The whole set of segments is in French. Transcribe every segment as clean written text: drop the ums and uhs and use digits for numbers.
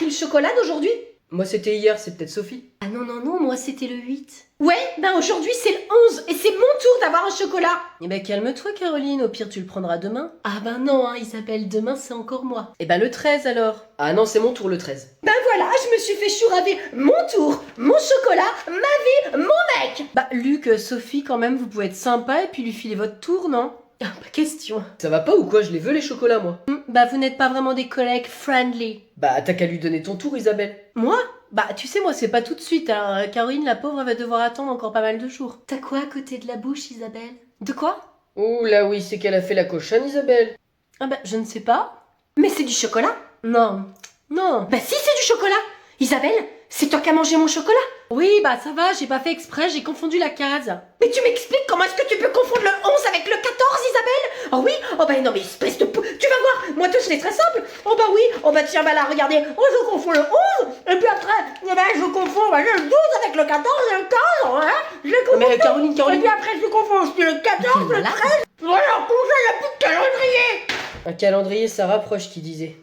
pris le chocolat d'aujourd'hui? Moi c'était hier, c'est peut-être Sophie. Ah non, non, non, moi c'était le 8. Ouais, ben aujourd'hui c'est le 11 et c'est mon tour d'avoir un chocolat. Eh ben calme-toi Caroline, au pire tu le prendras demain. Ah ben non, hein, Isabelle, demain c'est encore moi. Eh ben le 13 alors. Ah non, c'est mon tour le 13. Ben voilà, je me suis fait chouraver mon tour, mon chocolat, ma vie, mon mec. Bah Luc, Sophie quand même, vous pouvez être sympa et puis lui filer votre tour, non? Ah, pas question. Ça va pas ou quoi? Je les veux les chocolats moi. Bah vous n'êtes pas vraiment des collègues friendly. Bah t'as qu'à lui donner ton tour Isabelle. Moi? Bah tu sais moi c'est pas tout de suite, alors Caroline la pauvre elle va devoir attendre encore pas mal de jours. T'as quoi à côté de la bouche, Isabelle? De quoi? Ouh là oui, c'est qu'elle a fait la cochonne Isabelle. Ah bah je ne sais pas. Mais c'est du chocolat? Non, non. Bah si c'est du chocolat. Isabelle, c'est toi qui as mangé mon chocolat? Oui bah ça va, j'ai pas fait exprès, j'ai confondu la case. Mais tu m'expliques comment est-ce que tu peux confondre le 11 avec le 14, Isabelle? Oh oui? Oh bah non mais espèce de... Tu vas voir, moi tout c'est très simple. Oh bah oui, oh bah tiens, bah là regardez, oh je confonds le 11, et puis après, eh ben, je confonds le 12 avec le 14 et le 15, hein? Je les confonds. Mais Caroline, Et puis après je confonds aussi le 14, le 13. Voilà, comment ça, il n'y a plus de calendrier? Un calendrier ça rapproche qui disait.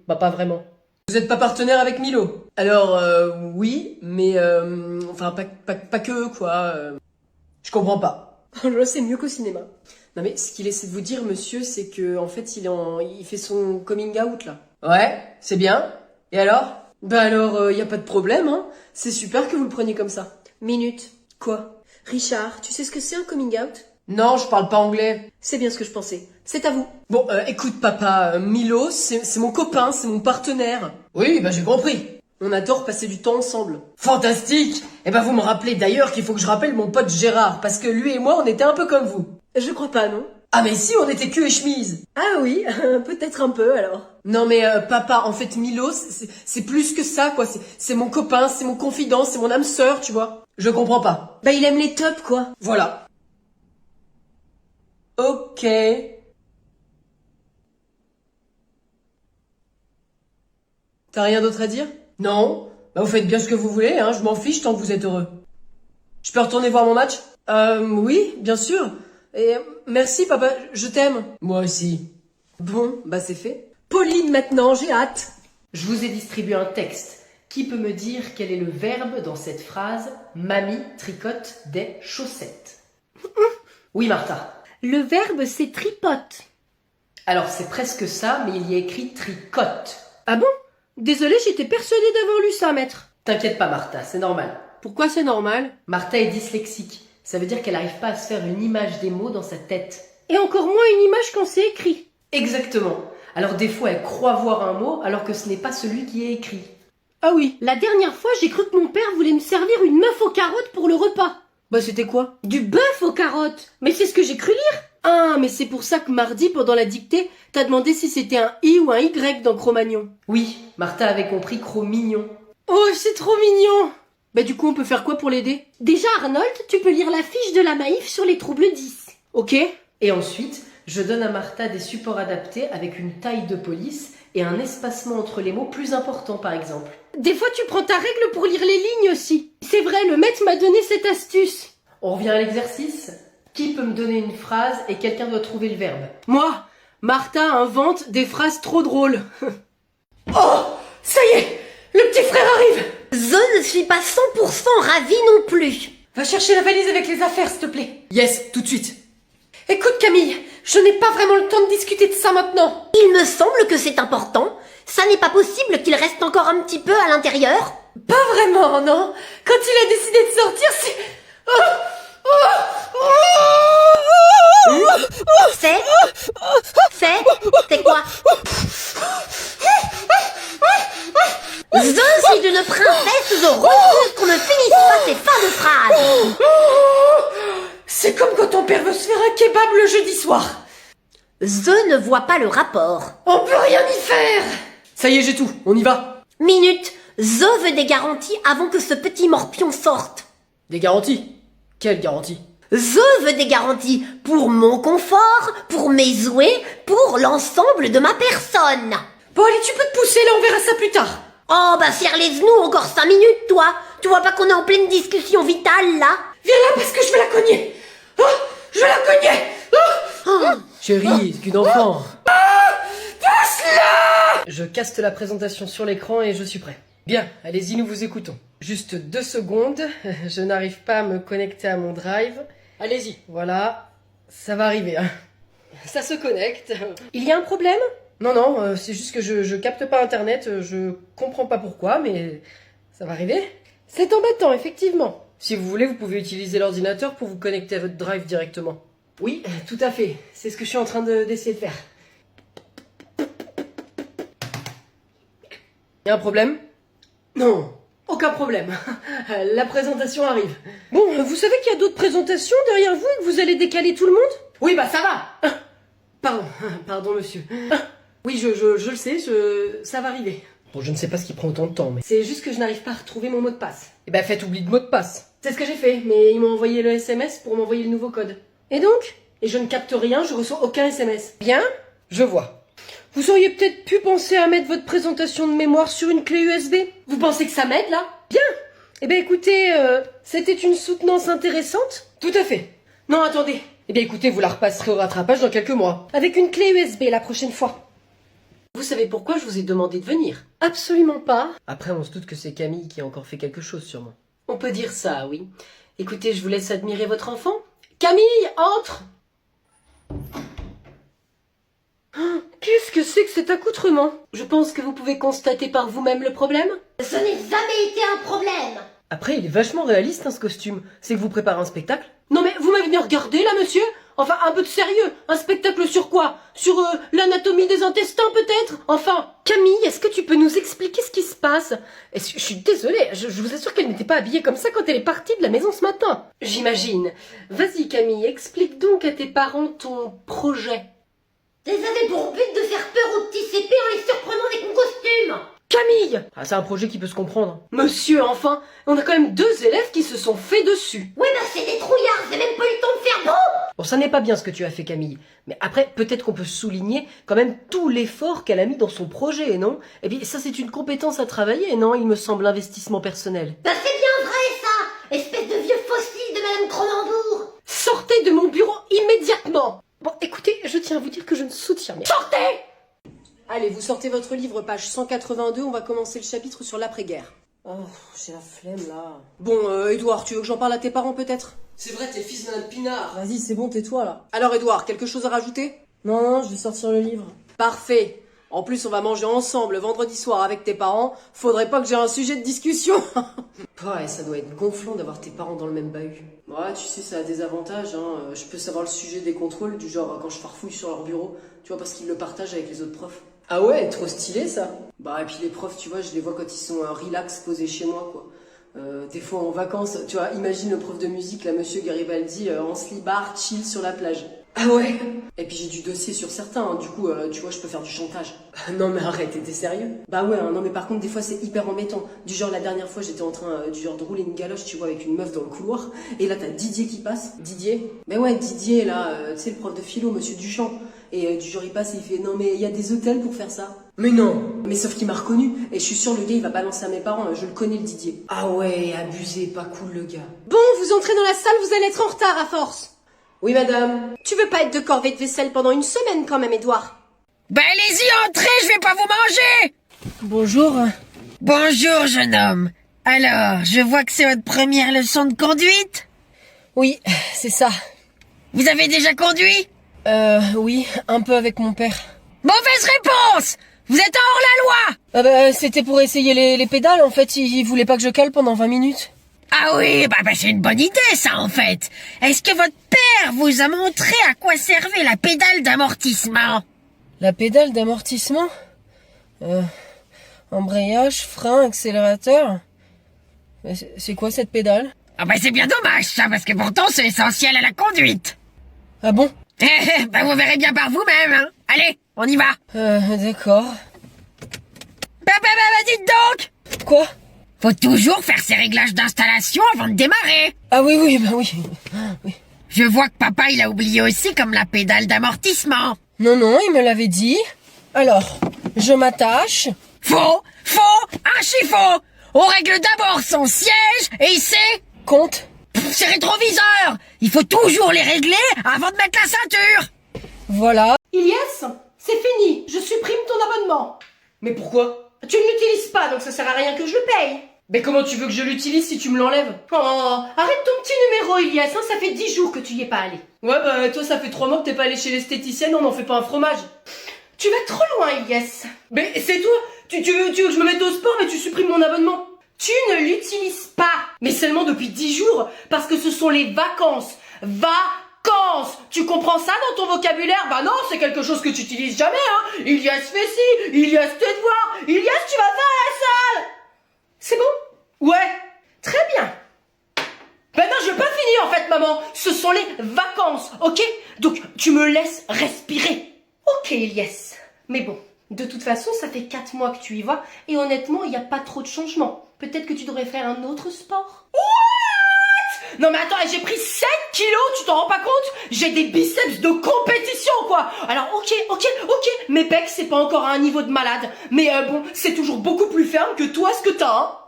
Bah pas vraiment. Vous êtes pas partenaire avec Milo? Alors oui, mais enfin pas que quoi. Je comprends pas. Là c'est mieux qu'au cinéma. Non mais ce qu'il essaie de vous dire monsieur, c'est que en fait il fait son coming out là. Ouais, c'est bien. Et alors? Bah alors y a pas de problème hein. C'est super que vous le preniez comme ça. Minute. Quoi? Richard, tu sais ce que c'est un coming out? Non, je parle pas anglais. C'est bien ce que je pensais. C'est à vous. Bon, écoute papa, Milo, c'est mon copain, c'est mon partenaire. Oui, bah j'ai compris. On adore passer du temps ensemble. Fantastique. Eh ben vous me rappelez d'ailleurs qu'il faut que je rappelle mon pote Gérard, parce que lui et moi on était un peu comme vous. Je crois pas, non? Ah mais si, on était cul et chemise. Ah oui, peut-être un peu alors. Non mais papa, en fait Milo, c'est plus que ça quoi. C'est mon copain, c'est mon confident, c'est mon âme sœur, tu vois. Je comprends pas. Bah il aime les tops quoi. Voilà. Ok. T'as rien d'autre à dire? Non. Bah vous faites bien ce que vous voulez, hein, je m'en fiche tant que vous êtes heureux. Je peux retourner voir mon match? Oui, bien sûr. Et merci papa, je t'aime. Moi aussi. Bon, bah c'est fait. Pauline maintenant, j'ai hâte. Je vous ai distribué un texte. Qui peut me dire quel est le verbe dans cette phrase « Mamie tricote des chaussettes » Oui Martha. Le verbe c'est tripote. Alors c'est presque ça, mais il y a écrit tricote. Ah bon? Désolée, j'étais persuadée d'avoir lu ça, maître. T'inquiète pas Martha, c'est normal. Pourquoi c'est normal? Martha est dyslexique. Ça veut dire qu'elle n'arrive pas à se faire une image des mots dans sa tête. Et encore moins une image quand c'est écrit. Exactement. Alors des fois elle croit voir un mot alors que ce n'est pas celui qui est écrit. Ah oui, la dernière fois j'ai cru que mon père voulait me servir une meuf aux carottes pour le repas. Bah c'était quoi? Du bœuf aux carottes. Mais c'est ce que j'ai cru lire. Ah, mais c'est pour ça que mardi, pendant la dictée, t'as demandé si c'était un I ou un Y dans Cro-Magnon. Oui, Martha avait compris Cro-Mignon. Oh, c'est trop mignon. Bah du coup, on peut faire quoi pour l'aider? Déjà, Arnold, tu peux lire la fiche de la Maïf sur les troubles 10. Ok. Et ensuite, je donne à Martha des supports adaptés avec une taille de police et un espacement entre les mots plus important par exemple. Des fois, tu prends ta règle pour lire les lignes aussi. C'est vrai, le maître m'a donné cette astuce. On revient à l'exercice. Qui peut me donner une phrase et quelqu'un doit trouver le verbe? Moi, Martha invente des phrases trop drôles. Oh, ça y est, le petit frère arrive. Je ne suis pas 100% ravie non plus. Va chercher la valise avec les affaires, s'il te plaît. Yes, tout de suite. Écoute Camille, je n'ai pas vraiment le temps de discuter de ça maintenant. Il me semble que c'est important. Ça n'est pas possible qu'il reste encore un petit peu à l'intérieur. Pas vraiment, non. Quand il a décidé de sortir, c'est... C'est quoi? Je suis d'une princesse, je refuse qu'on ne finisse pas ces fins de phrase. C'est comme quand ton père veut se faire un kebab le jeudi soir. Je ne vois pas le rapport. On peut rien y faire. Ça y est, j'ai tout, on y va. Minute, je veux des garanties avant que ce petit morpion sorte. Des garanties? Quelle garantie? Je veux des garanties pour mon confort, pour mes jouets, pour l'ensemble de ma personne. Bon allez, tu peux te pousser, là on verra ça plus tard. Oh bah serre les genoux encore 5 minutes toi. Tu vois pas qu'on est en pleine discussion vitale là? Viens là parce que je vais la cogner. Oh, je vais la cogner. Chérie, c'est qu'une enfant. Putain, Je caste la présentation sur l'écran et je suis prêt. Bien, allez-y, nous vous écoutons. Juste 2 secondes, je n'arrive pas à me connecter à mon drive. Allez-y, voilà, ça va arriver. Hein. Ça se connecte. Il y a un problème? Non, c'est juste que je capte pas internet, je comprends pas pourquoi, mais ça va arriver. C'est embêtant, effectivement. Si vous voulez, vous pouvez utiliser l'ordinateur pour vous connecter à votre drive directement. Oui, tout à fait, c'est ce que je suis en train d'essayer de faire. Y a un problème? Non, aucun problème. La présentation arrive. Bon, vous savez qu'il y a d'autres présentations derrière vous et que vous allez décaler tout le monde? Oui, bah ça va. Pardon monsieur. Oui, je le sais, ça va arriver. Bon, je ne sais pas ce qui prend autant de temps, mais c'est juste que je n'arrive pas à retrouver mon mot de passe. Eh ben, faites oubli de mot de passe. C'est ce que j'ai fait, mais ils m'ont envoyé le SMS pour m'envoyer le nouveau code. Et donc? Et je ne capte rien, je reçois aucun SMS. Bien? Je vois. Vous auriez peut-être pu penser à mettre votre présentation de mémoire sur une clé USB? Vous pensez que ça m'aide, là? Bien! Eh ben, écoutez, c'était une soutenance intéressante? Tout à fait. Non, attendez. Eh bien, écoutez, vous la repasserez au rattrapage dans quelques mois. Avec une clé USB la prochaine fois. Vous savez pourquoi je vous ai demandé de venir? Absolument pas. Après, on se doute que c'est Camille qui a encore fait quelque chose, sûrement. On peut dire ça, oui. Écoutez, je vous laisse admirer votre enfant. Camille, entre! Qu'est-ce que c'est que cet accoutrement? Je pense que vous pouvez constater par vous-même le problème. Ce n'est jamais été un problème. Après, il est vachement réaliste, hein, ce costume. C'est que vous préparez un spectacle? Non mais, vous m'avez venu regarder, là, monsieur? Enfin, un peu de sérieux. Un spectacle sur quoi? Sur l'anatomie des intestins, peut-être? Enfin, Camille, est-ce que tu peux nous expliquer ce qui se passe? Je suis désolée, je vous assure qu'elle n'était pas habillée comme ça quand elle est partie de la maison ce matin. J'imagine. Vas-y, Camille, explique donc à tes parents ton projet. Ils avaient pour but de faire peur aux petits CP en les surprenant avec mon costume. Camille! Ah, c'est un projet qui peut se comprendre. Monsieur, enfin, on a quand même 2 élèves qui se sont fait dessus. Oui, bah c'est des trouillards, j'ai même pas eu le temps de faire beau. Bon, ça n'est pas bien ce que tu as fait, Camille. Mais après, peut-être qu'on peut souligner quand même tout l'effort qu'elle a mis dans son projet, non? Et puis ça, c'est une compétence à travailler, non? Il me semble, l'investissement personnel. Bah c'est bien vrai, ça. Espèce de vieux fossile de Madame Cronenbourg. Sortez de mon bureau immédiatement! Bon, écoutez, je tiens à vous dire que je ne soutiens rien. Sortez. Allez, vous sortez votre livre, page 182, on va commencer le chapitre sur l'après-guerre. Oh, j'ai la flemme, là. Bon, Edouard, tu veux que j'en parle à tes parents, peut-être? C'est vrai, t'es le fils de Madame Pinard. Vas-y, c'est bon, tais-toi, là. Alors, Edouard, quelque chose à rajouter? Non, je vais sortir le livre. Parfait. En plus, on va manger ensemble vendredi soir avec tes parents. Faudrait pas que j'ai un sujet de discussion. Ouais, ça doit être gonflant d'avoir tes parents dans le même bahut. Ouais, tu sais, ça a des avantages, hein. Je peux savoir le sujet des contrôles, du genre quand je farfouille sur leur bureau. Tu vois, parce qu'ils le partagent avec les autres profs. Ah ouais, trop stylé, ça. Bah, et puis les profs, tu vois, je les vois quand ils sont relax, posés chez moi, quoi. Des fois en vacances, tu vois, imagine le prof de musique, là, monsieur Garibaldi, en slibard, chill sur la plage. Ah ouais. Et puis j'ai du dossier sur certains, hein. Du coup, tu vois, je peux faire du chantage. Non mais arrête, t'es sérieux? Bah ouais, hein, non mais par contre, des fois c'est hyper embêtant. Du genre, la dernière fois, j'étais en train du genre de rouler une galoche, tu vois, avec une meuf dans le couloir. Et là, t'as Didier qui passe. Didier? Mais ouais, Didier, là, tu sais, le prof de philo, monsieur Duchamp. Et du genre, il passe et il fait, non mais il y a des hôtels pour faire ça. Mais non. Mais sauf qu'il m'a reconnu. Et je suis sûre, le gars, il va balancer à mes parents. Je le connais, le Didier. Ah ouais, abusé, pas cool, le gars. Bon, vous entrez dans la salle, vous allez être en retard à force. Oui, madame. Tu veux pas être de corvée de vaisselle pendant une semaine quand même, Edouard? Ben allez-y, entrez, je vais pas vous manger. Bonjour. Bonjour, jeune homme. Alors, je vois que c'est votre première leçon de conduite. Oui, c'est ça. Vous avez déjà conduit? Oui, un peu avec mon père. Mauvaise réponse. Vous êtes hors la loi. Ah bah, c'était pour essayer les pédales, en fait, il voulait pas que je cale pendant 20 minutes. Ah oui, bah c'est une bonne idée, ça, en fait. Est-ce que votre père vous a montré à quoi servait la pédale d'amortissement? La pédale d'amortissement? Embrayage, frein, accélérateur. C'est quoi cette pédale? Ah bah c'est bien dommage, ça, parce que pourtant c'est essentiel à la conduite. Ah bon? Bah vous verrez bien par vous-même, hein. Allez, on y va. D'accord. Bah dites donc. Quoi? Faut toujours faire ses réglages d'installation avant de démarrer. Ah oui, bah oui. Oui. Je vois que papa il a oublié aussi comme la pédale d'amortissement. Non, il me l'avait dit. Alors, je m'attache. Faux, archi faux. On règle d'abord son siège et c'est... Compte. C'est rétroviseur. Il faut toujours les régler avant de mettre la ceinture. Voilà. Ilias, C'est fini, je supprime ton abonnement. Mais pourquoi? Tu ne l'utilises pas, donc ça sert à rien que je le paye. Mais comment tu veux que je l'utilise si tu me l'enlèves? Oh, arrête ton petit numéro, Ilyes, hein, ça fait 10 jours que tu y es pas allé. Ouais, bah toi, ça fait 3 mois que t'es pas allé chez l'esthéticienne, on n'en fait pas un fromage. Tu vas trop loin, Ilyes. Mais c'est toi. Tu veux que je me mette au sport, mais tu supprimes mon abonnement. Tu ne l'utilises pas. Mais seulement depuis 10 jours, parce que ce sont les vacances. Vacances. Tu comprends ça dans ton vocabulaire? Bah non, c'est quelque chose que tu utilises jamais, hein. Ilyes fait ci, Ilyes tes devoirs, Ilyes tu vas pas à la salle. C'est bon? Ouais. Très bien. Ben non, je veux pas finir en fait, maman. Ce sont les vacances, ok? Donc tu me laisses respirer. Ok, Ilyes. Mais bon, de toute façon, ça fait 4 mois que tu y vas, et honnêtement, il n'y a pas trop de changements. Peut-être que tu devrais faire un autre sport. What? Non mais attends, j'ai pris 7 kilos, tu t'en rends pas compte? J'ai des biceps de compétition, quoi. Alors ok, mes pecs, c'est pas encore à un niveau de malade. Mais bon, c'est toujours beaucoup plus ferme que toi, ce que t'as, hein.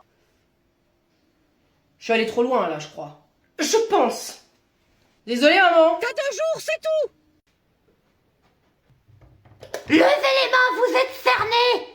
Je suis allé trop loin, là, je crois. Je pense. Désolée, maman. T'as 2 jours, c'est tout. Levez les mains, vous êtes cernés.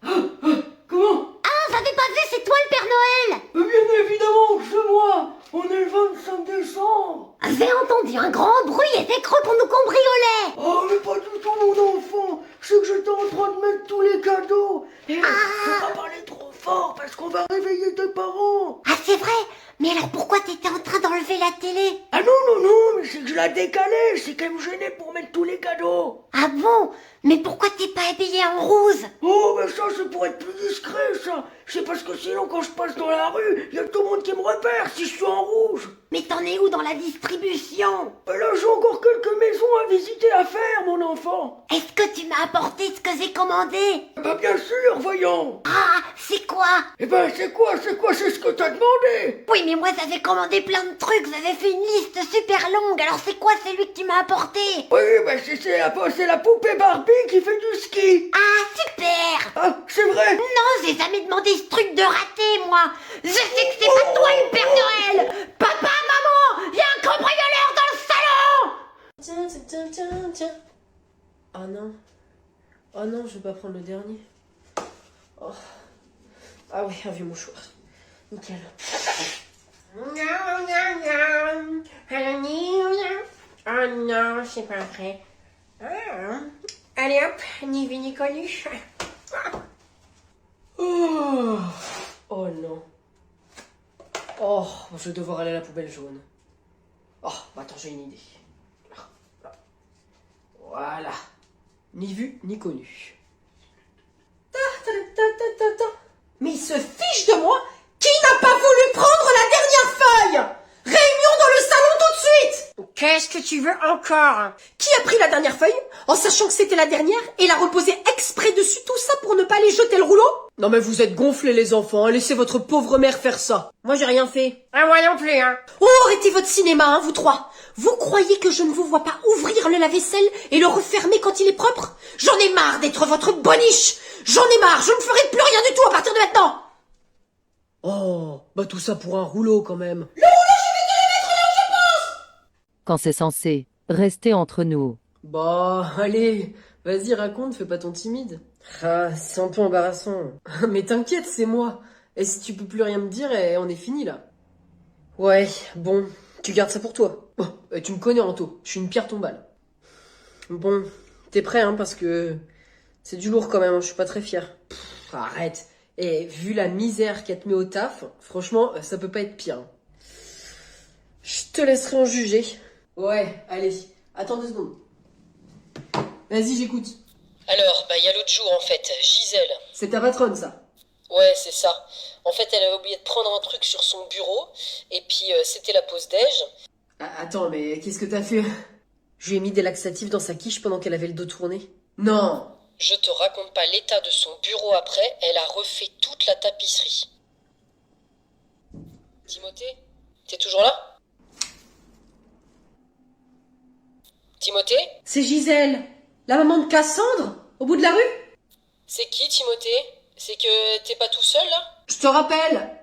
Comment? Ah, j'avais pas vu, c'est toi le Père Noël. Bien évidemment que c'est moi. On est le 25 décembre. J'ai entendu un grand bruit et j'ai cru qu'on nous cambriolait. Oh, mais pas du tout, mon enfant. C'est que j'étais en train de mettre tous les cadeaux. Et faut pas parler trop fort parce qu'on va réveiller tes parents. Ah, c'est vrai. Mais alors pourquoi t'étais en train d'enlever la télé? Ah non, mais c'est que je la décalais. C'est qu'elle me gênait pour mettre tous les cadeaux. Ah bon? Mais pourquoi t'es pas habillé en rose? Oh, mais ça, c'est pour être plus discret, ça. C'est parce que sinon, quand je passe dans la rue, il y a tout le monde qui me repère si je suis en rouge. Mais t'en es où dans la distribution? Mais là, j'ai encore quelques maisons à visiter, à faire, mon enfant. Est-ce que tu m'as apporté ce que j'ai commandé? Bah, bien sûr, voyons. Ah, c'est quoi? Eh ben, c'est quoi, c'est ce que t'as demandé. Oui, mais moi j'avais commandé plein de trucs, j'avais fait une liste super longue, alors c'est quoi celui que tu m'as apporté? Oui, bah, c'est la poupée Barbie qui fait du ski. Ah, super! Ah, c'est vrai. Non, j'ai jamais demandé ce truc de raté, moi! Je sais que c'est pas toi le Père Noël! Papa, maman! Y a un cambrioleur dans le salon! Tiens. Oh non. Oh non, je veux pas prendre le dernier. Oh. Ah oui, un vieux mouchoir. Nickel. Oh non, c'est pas vrai. Allez hop, ni vu ni connu. Oh non. Oh, je vais devoir aller à la poubelle jaune. Oh, attends, j'ai une idée. Voilà. Ni vu, ni connu. Mais il se fiche de moi. Qui n'a pas voulu prendre la dernière feuille? Réunion dans le salon tout de suite. Qu'est-ce que tu veux encore? Qui a pris la dernière feuille en sachant que c'était la dernière et l'a reposée exprès dessus, tout ça pour ne pas aller jeter le rouleau? Non mais vous êtes gonflés les enfants, hein. Laissez votre pauvre mère faire ça. Moi j'ai rien fait. Ah, moi non plus, hein. Oh, arrêtez votre cinéma, hein, vous trois. Vous croyez que je ne vous vois pas ouvrir le lave-vaisselle et le refermer quand il est propre? J'en ai marre d'être votre boniche. J'en ai marre, je ne ferai plus rien du tout à partir de maintenant. Oh, bah tout ça pour un rouleau quand même. Quand c'est censé rester entre nous. Bah, allez, vas-y, raconte, fais pas ton timide. Ah, c'est un peu embarrassant. Mais t'inquiète, c'est moi. Et si tu peux plus rien me dire, on est fini là. Ouais, bon, tu gardes ça pour toi. Bon, tu me connais, Anto, je suis une pierre tombale. Bon, t'es prêt, hein, parce que c'est du lourd quand même, hein, je suis pas très fier. Arrête. Et vu la misère qu'elle te met au taf, franchement, ça peut pas être pire. Je te laisserai en juger. Ouais, allez, attends 2 secondes. Vas-y, j'écoute. Alors, y a l'autre jour en fait, Gisèle. C'est ta patronne, ça? Ouais, c'est ça. En fait, elle avait oublié de prendre un truc sur son bureau, et puis c'était la pause déj. Attends, mais qu'est-ce que t'as fait? Je lui ai mis des laxatifs dans sa quiche pendant qu'elle avait le dos tourné. Non! Je te raconte pas l'état de son bureau après, elle a refait toute la tapisserie. Timothée, t'es toujours là? Timothée? C'est Gisèle, la maman de Cassandre, au bout de la rue? C'est qui, Timothée? C'est que t'es pas tout seul, là? Je te rappelle,